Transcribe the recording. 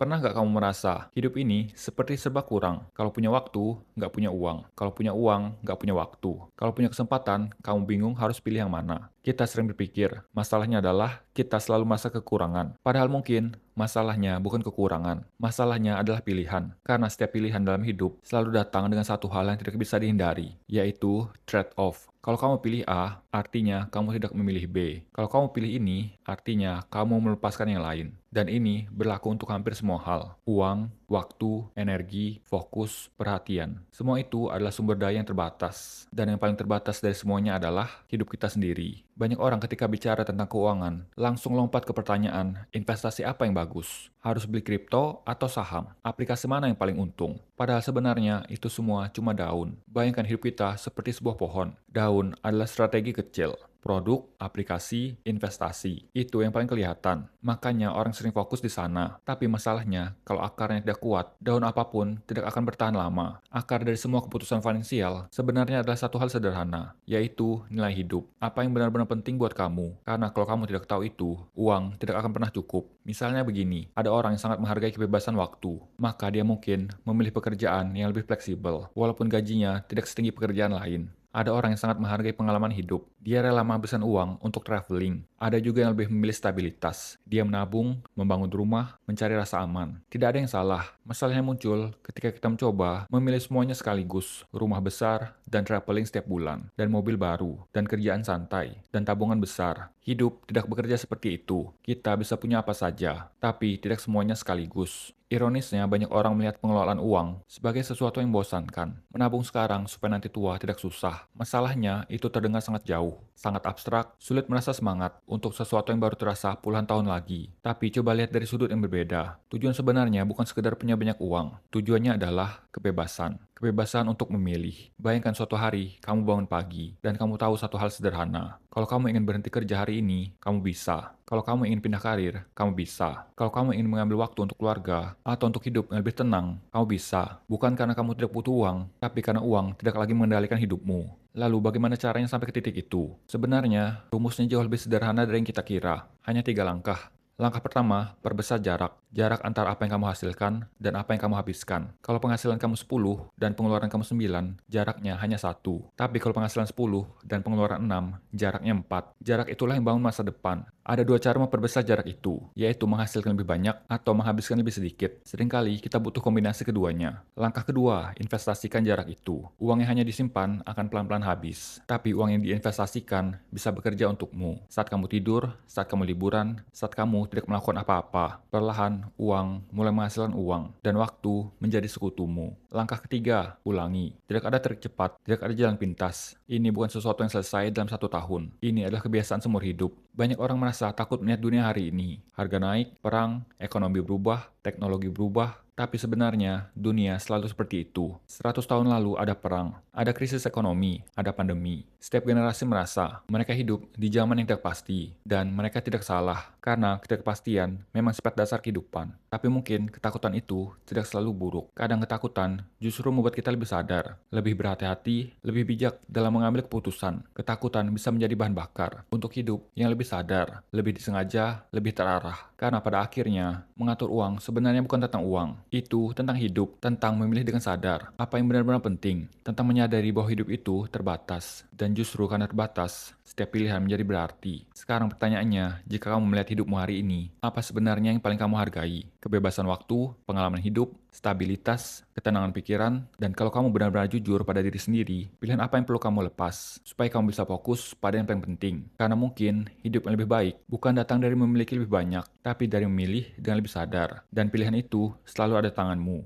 Pernah nggak kamu merasa hidup ini seperti serba kurang? Kalau punya waktu, nggak punya uang. Kalau punya uang, nggak punya waktu. Kalau punya kesempatan, kamu bingung harus pilih yang mana. Kita sering berpikir, masalahnya adalah kita selalu merasa kekurangan. Padahal mungkin masalahnya bukan kekurangan. Masalahnya adalah pilihan. Karena setiap pilihan dalam hidup selalu datang dengan satu hal yang tidak bisa dihindari, yaitu trade-off. Kalau kamu pilih A, artinya kamu tidak memilih B. Kalau kamu pilih ini, artinya kamu melepaskan yang lain. Dan ini berlaku untuk hampir semua hal. Uang, waktu, energi, fokus, perhatian. Semua itu adalah sumber daya yang terbatas. Dan yang paling terbatas dari semuanya adalah hidup kita sendiri. Banyak orang ketika bicara tentang keuangan, langsung lompat ke pertanyaan, investasi apa yang bagus? Harus beli kripto atau saham? Aplikasi mana yang paling untung? Padahal sebenarnya itu semua cuma daun. Bayangkan hidup kita seperti sebuah pohon. Daun adalah strategi kecil. Produk, aplikasi, investasi. Itu yang paling kelihatan. Makanya orang sering fokus di sana. Tapi masalahnya, kalau akarnya tidak kuat, daun apapun tidak akan bertahan lama. Akar dari semua keputusan finansial sebenarnya adalah satu hal sederhana, yaitu nilai hidup. Apa yang benar-benar penting buat kamu? Karena kalau kamu tidak tahu itu, uang tidak akan pernah cukup. Misalnya begini, ada orang yang sangat menghargai kebebasan waktu, maka dia mungkin memilih pekerjaan yang lebih fleksibel, walaupun gajinya tidak setinggi pekerjaan lain. Ada orang yang sangat menghargai pengalaman hidup. Dia rela menghabiskan uang untuk traveling. Ada juga yang lebih memilih stabilitas. Dia menabung, membangun rumah, mencari rasa aman. Tidak ada yang salah. Masalahnya muncul ketika kita mencoba memilih semuanya sekaligus. Rumah besar, dan traveling setiap bulan. Dan mobil baru, dan kerjaan santai, dan tabungan besar. Hidup tidak bekerja seperti itu. Kita bisa punya apa saja, tapi tidak semuanya sekaligus. Ironisnya, banyak orang melihat pengelolaan uang sebagai sesuatu yang membosankan. Menabung sekarang supaya nanti tua tidak susah. Masalahnya, itu terdengar sangat jauh, sangat abstrak, sulit merasa semangat untuk sesuatu yang baru terasa puluhan tahun lagi. Tapi coba lihat dari sudut yang berbeda. Tujuan sebenarnya bukan sekedar punya banyak uang. Tujuannya adalah kebebasan. Kebebasan untuk memilih. Bayangkan suatu hari, kamu bangun pagi, dan kamu tahu satu hal sederhana. Kalau kamu ingin berhenti kerja hari ini, kamu bisa. Kalau kamu ingin pindah karir, kamu bisa. Kalau kamu ingin mengambil waktu untuk keluarga, atau untuk hidup yang lebih tenang, kamu bisa. Bukan karena kamu tidak butuh uang, tapi karena uang tidak lagi mengendalikan hidupmu. Lalu bagaimana caranya sampai ke titik itu? Sebenarnya, rumusnya jauh lebih sederhana dari yang kita kira. Hanya 3 langkah. Langkah pertama, perbesar jarak. Jarak antara apa yang kamu hasilkan dan apa yang kamu habiskan. Kalau penghasilan kamu 10 dan pengeluaran kamu 9, jaraknya hanya 1. Tapi kalau penghasilan 10 dan pengeluaran 6, jaraknya 4. Jarak itulah yang bangun masa depan. Ada 2 cara memperbesar jarak itu, yaitu menghasilkan lebih banyak atau menghabiskan lebih sedikit. Seringkali kita butuh kombinasi keduanya. Langkah kedua, investasikan jarak itu. Uang yang hanya disimpan akan pelan-pelan habis. Tapi uang yang diinvestasikan bisa bekerja untukmu. Saat kamu tidur, saat kamu liburan, saat kamu tidak melakukan apa-apa. Perlahan, uang mulai menghasilkan uang, dan waktu menjadi sekutumu. Langkah ketiga, ulangi. Tidak ada trik cepat, tidak ada jalan pintas. Ini bukan sesuatu yang selesai dalam 1 tahun. Ini adalah kebiasaan seumur hidup. Banyak orang merasa takut melihat dunia hari ini. Harga naik, perang, ekonomi berubah, teknologi berubah, tapi sebenarnya dunia selalu seperti itu. 100 tahun lalu ada perang, ada krisis ekonomi, ada pandemi. Setiap generasi merasa mereka hidup di zaman yang tidak pasti, dan mereka tidak salah, karena ketidakpastian memang sifat dasar kehidupan. Tapi mungkin ketakutan itu tidak selalu buruk. Kadang ketakutan justru membuat kita lebih sadar, lebih berhati-hati, lebih bijak dalam mengambil keputusan. Ketakutan bisa menjadi bahan bakar untuk hidup yang lebih sadar, lebih disengaja, lebih terarah. Karena pada akhirnya, mengatur uang sebenarnya bukan tentang uang. Itu tentang hidup, tentang memilih dengan sadar. Apa yang benar-benar penting, tentang menyadari bahwa hidup itu terbatas. Dan justru karena terbatas, setiap pilihan menjadi berarti. Sekarang pertanyaannya, jika kamu melihat hidupmu hari ini, apa sebenarnya yang paling kamu hargai? Kebebasan waktu, pengalaman hidup, stabilitas, ketenangan pikiran, dan kalau kamu benar-benar jujur pada diri sendiri, pilihan apa yang perlu kamu lepas, supaya kamu bisa fokus pada yang paling penting. Karena mungkin, hidup yang lebih baik bukan datang dari memiliki lebih banyak, tapi dari memilih dengan lebih sadar. Dan pilihan itu selalu ada di tanganmu.